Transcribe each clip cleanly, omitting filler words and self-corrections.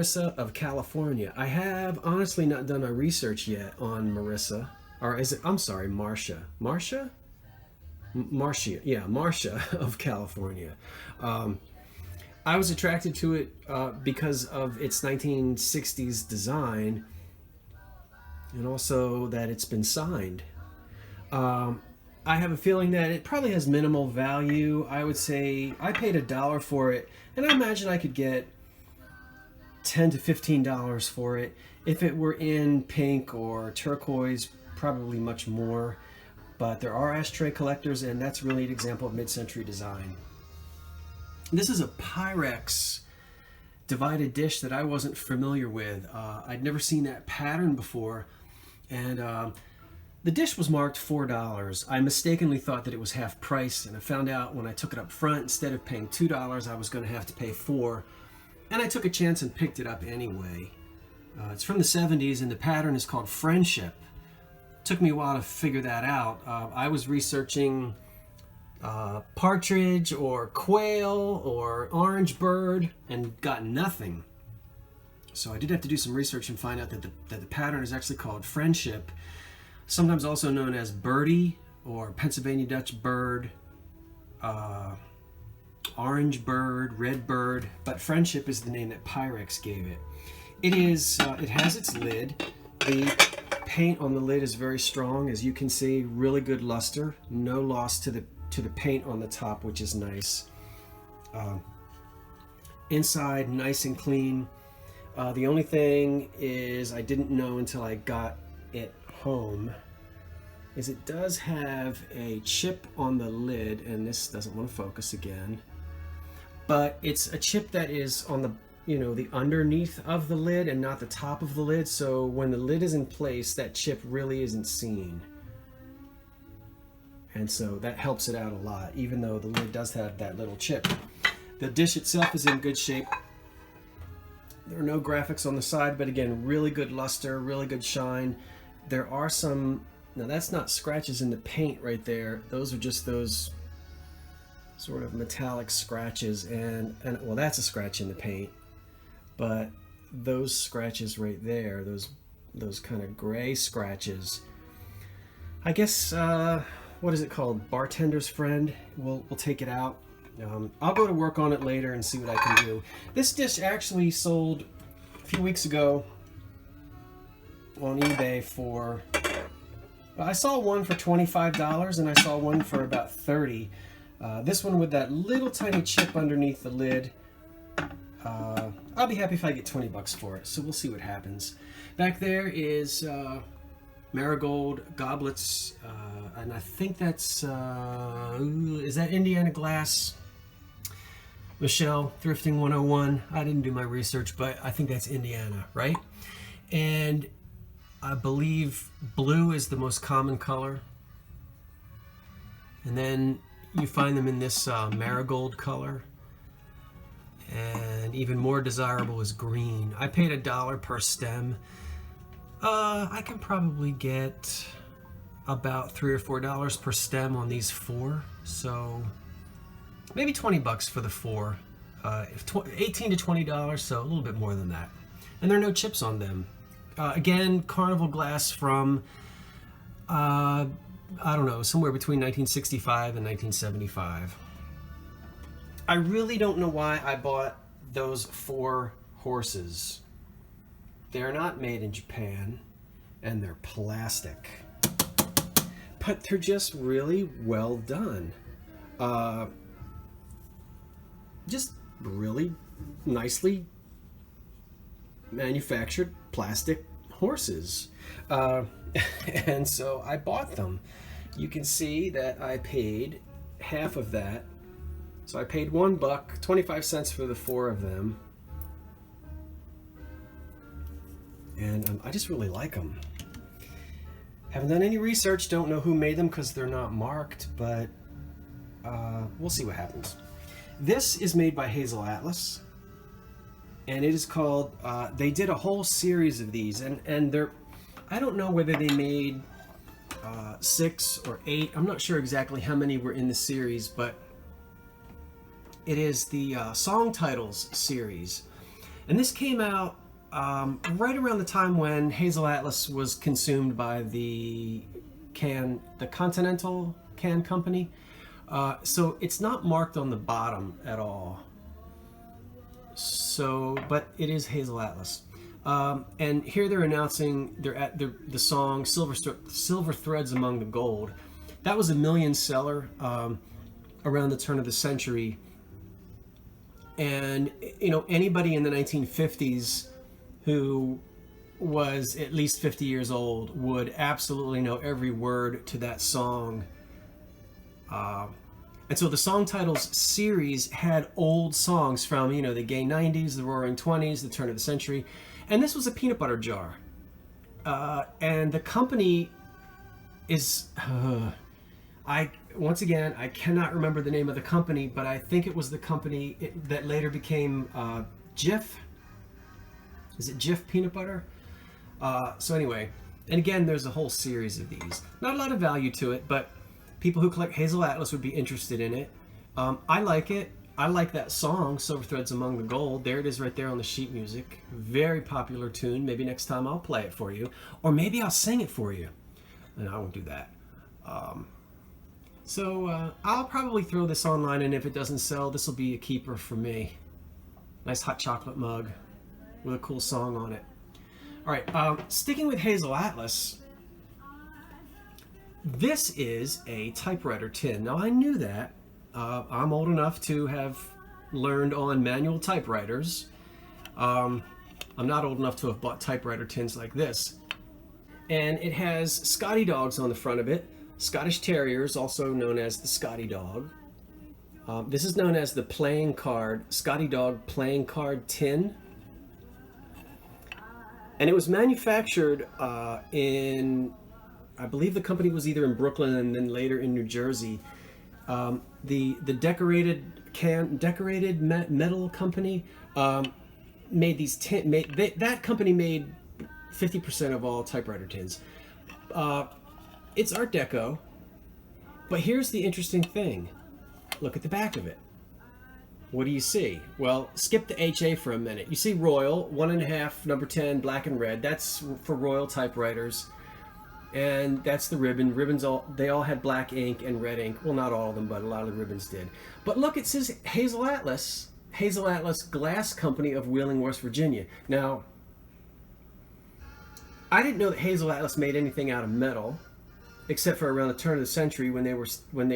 Marissa of California. I have honestly not done my research yet on Marissa. Or is it, I'm sorry, Marcia. Marcia? Marcia, yeah, Marcia of California. I was attracted to it because of its 1960s design and also that it's been signed. I have a feeling that it probably has minimal value. I would say I paid $1 for it, and I imagine I could get $10 to $15 for it. If it were in pink or turquoise, probably much more. But there are ashtray collectors, and that's really an example of mid-century design. This is a Pyrex divided dish that I wasn't familiar with. I'd never seen that pattern before, and the dish was marked $4. I mistakenly thought that it was half price, and I found out when I took it up front, instead of paying $2, I was going to have to pay $4. And I took a chance and picked it up anyway. It's from the 70s, and the pattern is called Friendship. Took me a while to figure that out. I was researching partridge or quail or orange bird and got nothing. So I did have to do some research and find out that the pattern is actually called Friendship, sometimes also known as birdie or Pennsylvania Dutch bird, orange bird, red bird, but Friendship is the name that Pyrex gave it. It has its lid. The paint on the lid is very strong, as you can see, really good luster, no loss to the paint on the top, which is nice. Inside, nice and clean. The only thing is I didn't know until I got it home is it does have a chip on the lid, and this doesn't want to focus again, but it's a chip that is on the the underneath of the lid and not the top of the lid, so when the lid is in place, that chip really isn't seen, and so that helps it out a lot, even though the lid does have that little chip. The dish itself is in good shape. There are no graphics on the side, but again, really good luster, really good shine. There are some, now that's not scratches in the paint right there, those are just those sort of metallic scratches, and well, that's a scratch in the paint, but those scratches right there, those kind of gray scratches, I guess, what is it called? Bartender's friend. We'll take it out. I'll go to work on it later and see what I can do. This dish actually sold a few weeks ago on eBay for, I saw one for $25 and I saw one for about $30. This one with that little tiny chip underneath the lid, I'll be happy if I get 20 bucks for it, so we'll see what happens. Back there is marigold goblets, and I think that's, is that Indiana glass? Michelle, Thrifting 101. I didn't do my research, but I think that's Indiana, right? And I believe blue is the most common color. And then you find them in this marigold color. And even more desirable is green. I paid $1 per stem. I can probably get about $3 or $4 per stem on these 4. So maybe 20 bucks for the 4. $18 to $20, so a little bit more than that. And there are no chips on them. Again, carnival glass from, I don't know, somewhere between 1965 and 1975. I really don't know why I bought those 4 horses. They're not made in Japan, and they're plastic. But they're just really well done. Just really nicely manufactured plastic horses. And so I bought them. You can see that I paid half of that. So I paid $1, 25 cents for the 4 of them. And I just really like them. Haven't done any research, don't know who made them because they're not marked, but we'll see what happens. This is made by Hazel Atlas, and it is called, they did a whole series of these, and they're, I don't know whether they made 6 or 8, I'm not sure exactly how many were in the series, but it is the Song Titles series. And this came out right around the time when Hazel Atlas was consumed by the Continental Can Company. So it's not marked on the bottom at all. So, but it is Hazel Atlas. And here they're announcing the song Silver Threads Among the Gold. That was a million seller around the turn of the century. And, you know, anybody in the 1950s who was at least 50 years old would absolutely know every word to that song. And so the song titles series had old songs from, you know, the gay 90s, the roaring 20s, the turn of the century. And this was a peanut butter jar. And the company is... once again, I cannot remember the name of the company, but I think it was the company that later became Jif. Is it Jif Peanut Butter? So anyway, and again, there's a whole series of these. Not a lot of value to it, but people who collect Hazel Atlas would be interested in it. I like it. I like that song, Silver Threads Among the Gold. There it is right there on the sheet music. Very popular tune. Maybe next time I'll play it for you. Or maybe I'll sing it for you. And I won't do that. So I'll probably throw this online, and if it doesn't sell, this will be a keeper for me. Nice hot chocolate mug with a cool song on it. All right, sticking with Hazel Atlas, this is a typewriter tin. Now I knew that. I'm old enough to have learned on manual typewriters. I'm not old enough to have bought typewriter tins like this. And it has Scotty dogs on the front of it. Scottish Terriers, also known as the Scotty Dog. This is known as the playing card, Scotty Dog playing card tin. And it was manufactured in, I believe the company was either in Brooklyn and then later in New Jersey. The decorated metal company made these that company made 50% of all typewriter tins. It's Art Deco, but here's the interesting thing. Look at the back of it. What do you see? Well, skip the HA for a minute. You see Royal, 1.5, number 10, black and red. That's for Royal typewriters. And that's the ribbon. Ribbons, they all had black ink and red ink. Well, not all of them, but a lot of the ribbons did. But look, it says Hazel Atlas Glass Company of Wheeling, West Virginia. Now, I didn't know that Hazel Atlas made anything out of metal, except for around the turn of the century when it was the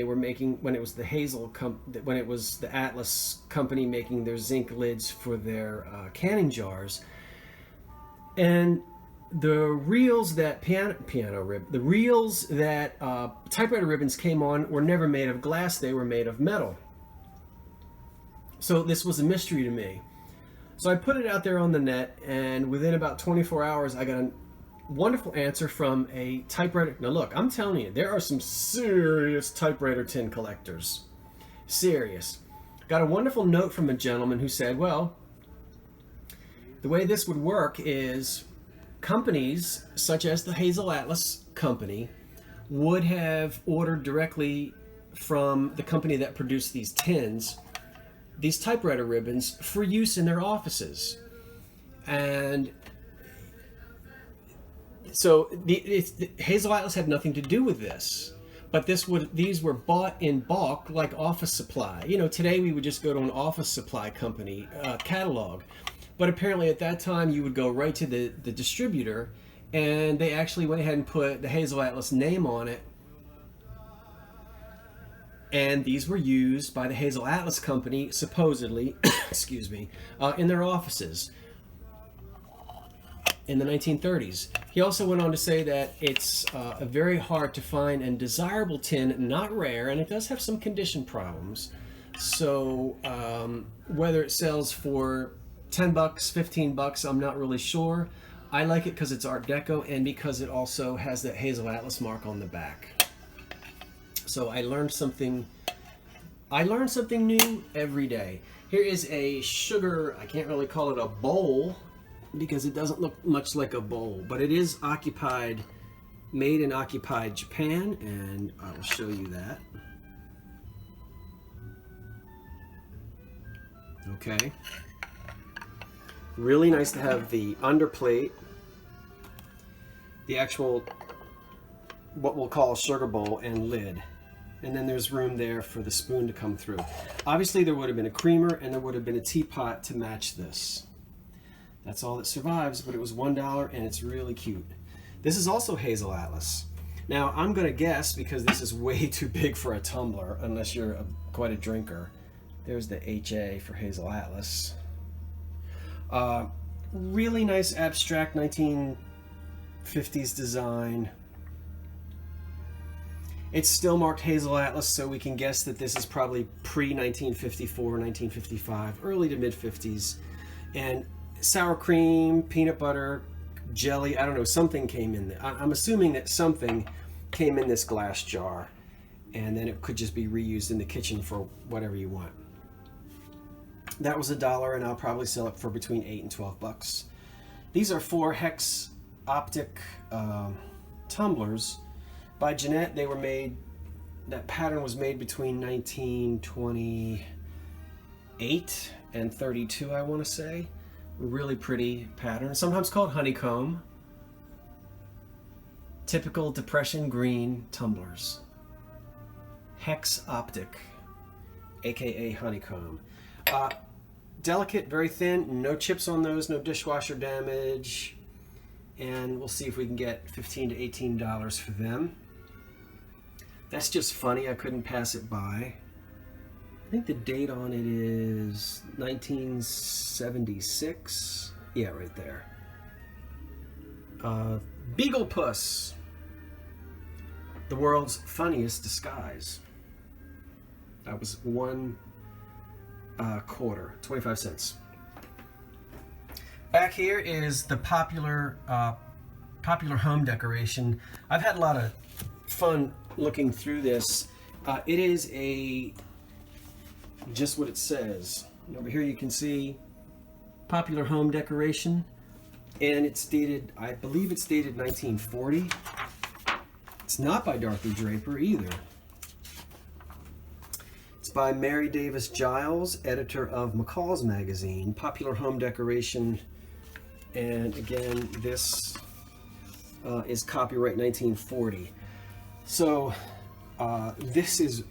Atlas company making their zinc lids for their canning jars. And the reels that typewriter ribbons came on were never made of glass, they were made of metal. So this was a mystery to me. So I put it out there on the net, and within about 24 hours I got a wonderful answer from a typewriter. Now look, I'm telling you, there are some serious typewriter tin collectors. Serious. Got a wonderful note from a gentleman who said, well, the way this would work is companies such as the Hazel Atlas company would have ordered directly from the company that produced these tins these typewriter ribbons for use in their offices. And so Hazel Atlas had nothing to do with this, but these were bought in bulk like office supply. You know, today we would just go to an office supply company catalog, but apparently at that time you would go right to the distributor, and they actually went ahead and put the Hazel Atlas name on it. And these were used by the Hazel Atlas company, supposedly, excuse me, in their offices in the 1930s. He also went on to say that it's a very hard to find and desirable tin, not rare, and it does have some condition problems. So whether it sells for $10, $15, I'm not really sure. I like it because it's Art Deco and because it also has that Hazel Atlas mark on the back. So I learned something new every day. Here is a sugar, I can't really call it a bowl because it doesn't look much like a bowl, but it is made in occupied Japan, and I will show you that. Okay. Really nice to have the underplate, the actual, what we'll call a sugar bowl, and lid. And then there's room there for the spoon to come through. Obviously there would have been a creamer and there would have been a teapot to match this. That's all that survives, but it was $1 and it's really cute. This is also Hazel Atlas. Now I'm gonna guess, because this is way too big for a tumbler, unless you're quite a drinker. There's the HA for Hazel Atlas. Really nice abstract 1950s design. It's still marked Hazel Atlas, so we can guess that this is probably pre-1954, 1955, early to mid-50s. And sour cream, peanut butter, jelly, I don't know, something came in there. I'm assuming that something came in this glass jar, and then it could just be reused in the kitchen for whatever you want. That was $1, and I'll probably sell it for between $8 and $12. These are 4 hex optic tumblers by Jeanette. They were made, that pattern was made between 1928 and 32, I want to say. Really pretty pattern, sometimes called honeycomb. Typical depression green tumblers. Hex optic, aka honeycomb. Delicate, very thin, no chips on those, no dishwasher damage. And we'll see if we can get $15 to $18 for them. That's just funny, I couldn't pass it by. I think the date on it is 1976. Yeah, right there. Beagle Puss. The world's funniest disguise. That was $1 quarter, 25 cents. Back here is the popular home decoration. I've had a lot of fun looking through this. It is just what it says. Over here you can see popular home decoration, and it's dated, I believe it's dated 1940. It's not by Dorothy Draper either. It's by Mary Davis Giles, editor of McCall's magazine, Popular Home Decoration. And again, this is copyright 1940. So this has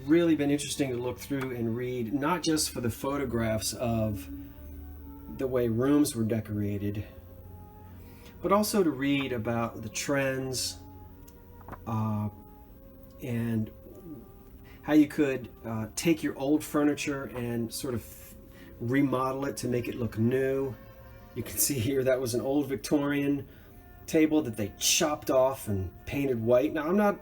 really been interesting to look through and read, not just for the photographs of the way rooms were decorated, but also to read about the trends and how you could take your old furniture and sort of remodel it to make it look new. You can see here that was an old Victorian table that they chopped off and painted white. Now, I'm not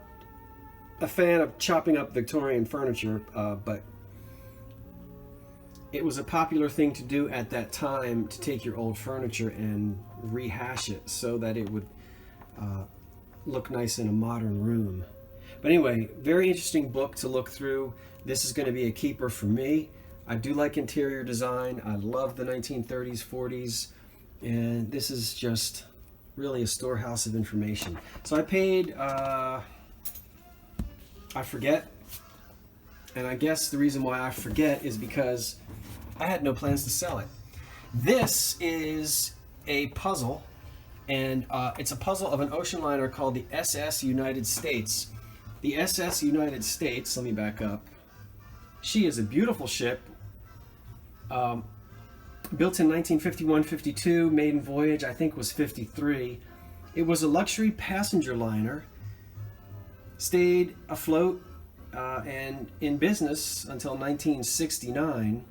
a fan of chopping up Victorian furniture, but it was a popular thing to do at that time, to take your old furniture and rehash it so that it would look nice in a modern room. But anyway, very interesting book to look through. This is going to be a keeper for me. I do like interior design. I love the 1930s, 40s, and this is just really a storehouse of information. So I paid, I forget, and I guess the reason why I forget is because I had no plans to sell it. This is a puzzle, and it's a puzzle of an ocean liner called the SS United States. The SS United States, let me back up. She is a beautiful ship. Built in 1951-52, maiden voyage I think was 53. It was a luxury passenger liner. Stayed afloat and in business until 1969.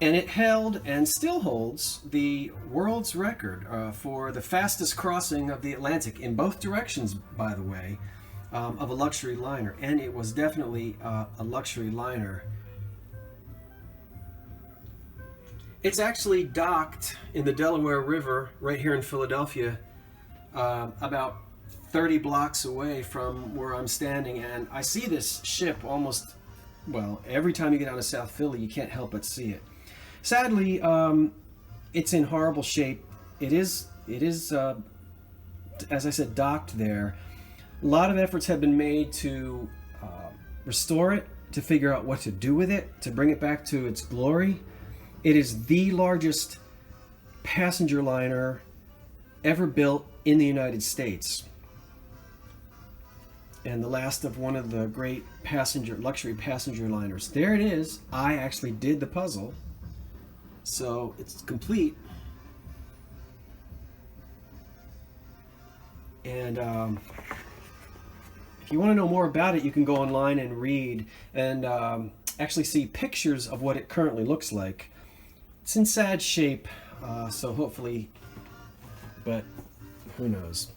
And it held and still holds the world's record for the fastest crossing of the Atlantic, in both directions, by the way, of a luxury liner. And it was definitely a luxury liner. It's actually docked in the Delaware River right here in Philadelphia, about 30 blocks away from where I'm standing. And I see this ship almost, well, every time you get out of South Philly, you can't help but see it. Sadly, it's in horrible shape. It is, as I said, docked there. A lot of efforts have been made to restore it, to figure out what to do with it, to bring it back to its glory. It is the largest passenger liner ever built in the United States, and the last of one of the great luxury passenger liners. There it is. I actually did the puzzle, so it's complete. And if you want to know more about it, you can go online and read and actually see pictures of what it currently looks like. It's in sad shape, so hopefully, but who knows.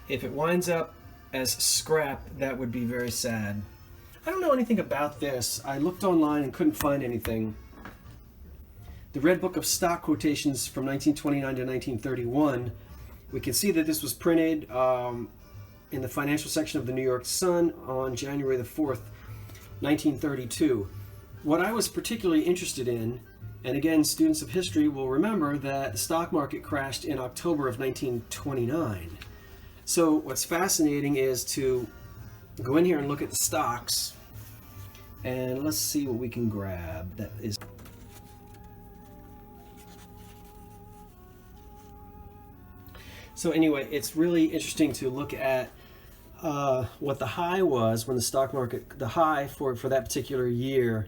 If it winds up as scrap, that would be very sad. I don't know anything about this. I looked online and couldn't find anything. The Red Book of Stock Quotations from 1929 to 1931, we can see that this was printed in the financial section of the New York Sun on January the 4th, 1932. What I was particularly interested in, and again, students of history will remember that the stock market crashed in October of 1929. So what's fascinating is to go in here and look at the stocks, and let's see what we can grab that is. So anyway, it's really interesting to look at what the high was when the stock market, the high for that particular year,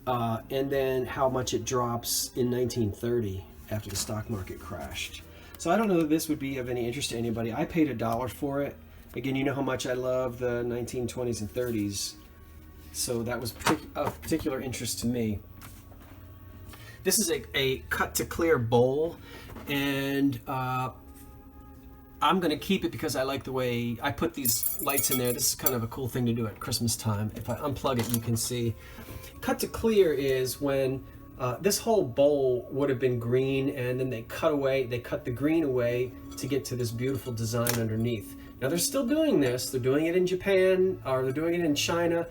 and then how much it drops in 1930 after the stock market crashed. So I don't know if this would be of any interest to anybody. I paid $1 for it. Again, you know how much I love the 1920s and 30s, so that was of particular interest to me. This is a cut to clear bowl, and I'm going to keep it because I like the way I put these lights in there. This is kind of a cool thing to do at Christmas time. If I unplug it, you can see. Cut to clear is when this whole bowl would have been green, and then they cut the green away to get to this beautiful design underneath. Now they're still doing this. They're doing it in Japan, or they're doing it in China.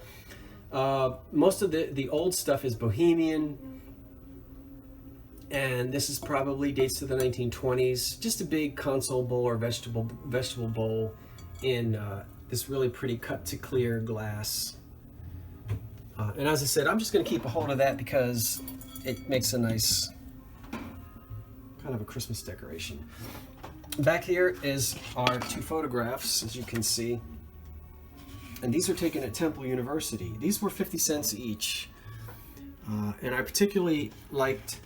Most of the old stuff is Bohemian, and this is probably dates to the 1920s. Just a big console bowl or vegetable bowl in this really pretty cut to clear glass. And as I said, I'm just going to keep a hold of that because it makes a nice kind of a Christmas decoration. Back here is our two photographs, as you can see. And these are taken at Temple University. These were 50 cents each. And I particularly liked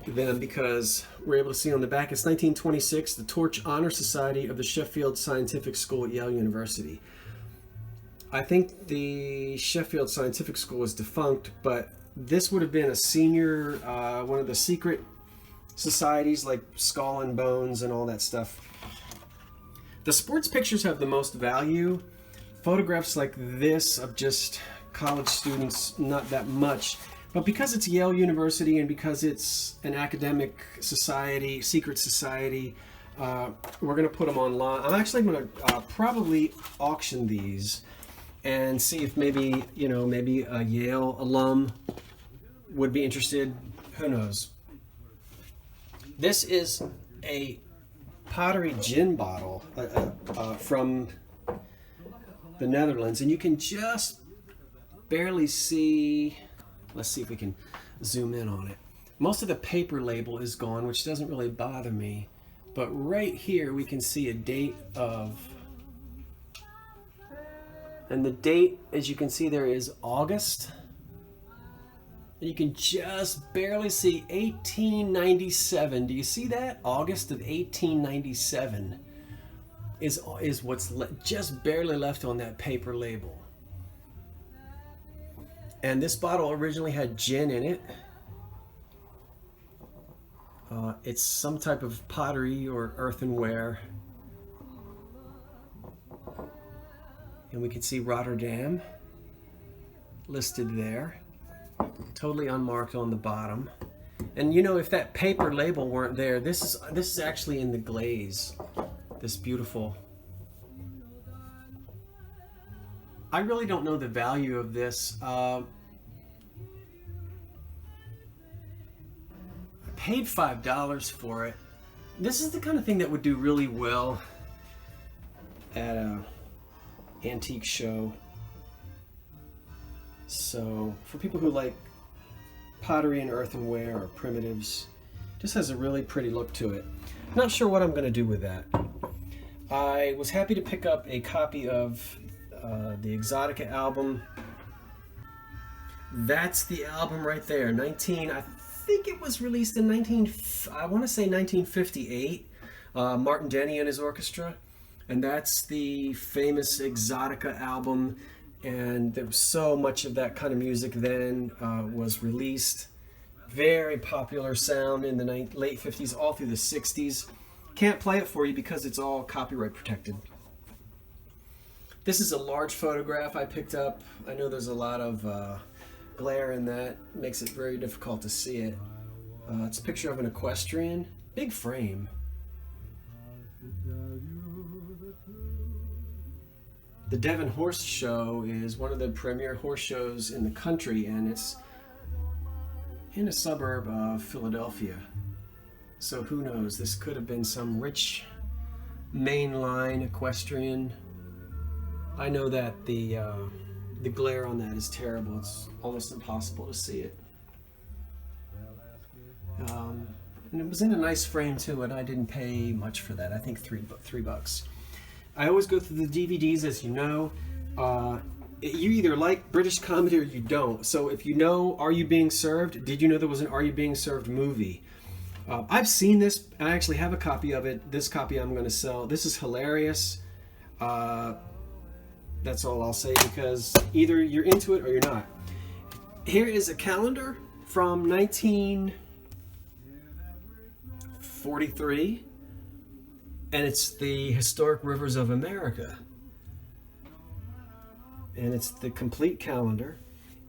them because we're able to see on the back, it's 1926, the Torch Honor Society of the Sheffield Scientific School at Yale University. I think the Sheffield Scientific School was defunct, but this would have been a senior, one of the secret societies like Skull and Bones and all that stuff. The sports pictures have the most value. Photographs like this of just college students, not that much. But because it's Yale University and because it's an academic society, secret society, we're going to put them online. I'm actually going to probably auction these and see if maybe, maybe a Yale alum would be interested. Who knows? This is a pottery gin bottle from the Netherlands, and you can just barely see. Let's see if we can zoom in on it. Most of the paper label is gone, which doesn't really bother me, but right here we can see a date of, and the date, as you can see there, is August. And you can just barely see 1897. Do you see that? August of 1897 is what's just barely left on that paper label. And this bottle originally had gin in it. It's some type of pottery or earthenware. And we can see Rotterdam listed there. Totally unmarked on the bottom. And if that paper label weren't there, this is actually in the glaze. This beautiful. I really don't know the value of this. I paid $5 for it. This is the kind of thing that would do really well at a antique show. So for people who like pottery and earthenware or primitives. Just has a really pretty look to it. Not sure what I'm going to do with that. I was happy to pick up a copy of the Exotica album. That's the album right there. I think it was released in 1958. Martin Denny and his orchestra. And that's the famous Exotica album. And there was so much of that kind of music then was released. Very popular sound in the late 50s, all through the 60s. Can't play it for you because it's all copyright protected. This is a large photograph I picked up. I know there's a lot of glare in that. Makes it very difficult to see it. It's a picture of an equestrian. Big frame. The Devon Horse Show is one of the premier horse shows in the country, and it's in a suburb of Philadelphia. So who knows, this could have been some rich mainline equestrian. I know that the glare on that is terrible. It's almost impossible to see it. And it was in a nice frame too, and I didn't pay much for that. I think $3. I always go through the DVDs, as you know. You either like British comedy or you don't. So if you know Are You Being Served, did you know there was an Are You Being Served movie? I've seen this. I actually have a copy of it. This copy I'm going to sell. This is hilarious. That's all I'll say, because either you're into it or you're not. Here is a calendar from 1943, and it's the Historic Rivers of America. And it's the complete calendar,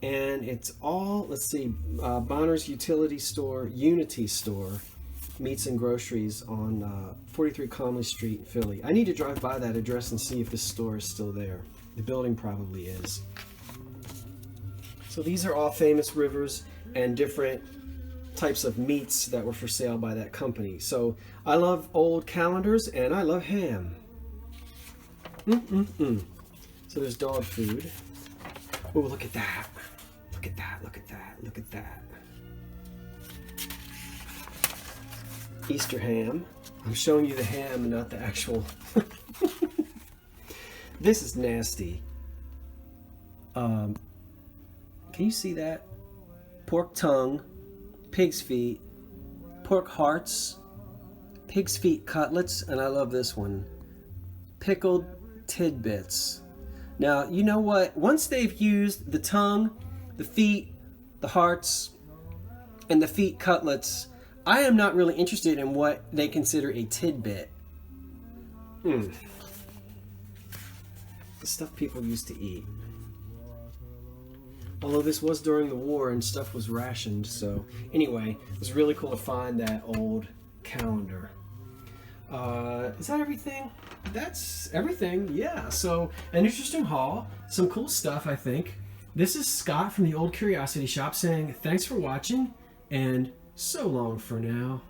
and it's all, let's see, Bonner's Utility Store, Unity Store, Meats and Groceries on 43 Comley Street in Philly. I need to drive by that address and see if this store is still there. The building probably is. So these are all famous rivers and different types of meats that were for sale by that company. So I love old calendars, and I love ham. So there's dog food. Oh, look at that. Look at that, look at that, look at that. Easter ham. I'm showing you the ham and not the actual. This is nasty. Can you see that? Pork tongue, pig's feet, pork hearts, pig's feet cutlets, and I love this one. Pickled tidbits. Now, you know what? Once they've used the tongue, the feet, the hearts, and the feet cutlets, I am not really interested in what they consider a tidbit. The stuff people used to eat. Although this was during the war and stuff was rationed, so anyway, it was really cool to find that old calendar. Is that everything? That's everything, yeah. So, an interesting haul, some cool stuff, I think. This is Scott from the Old Curiosity Shop saying thanks for watching, and so long for now.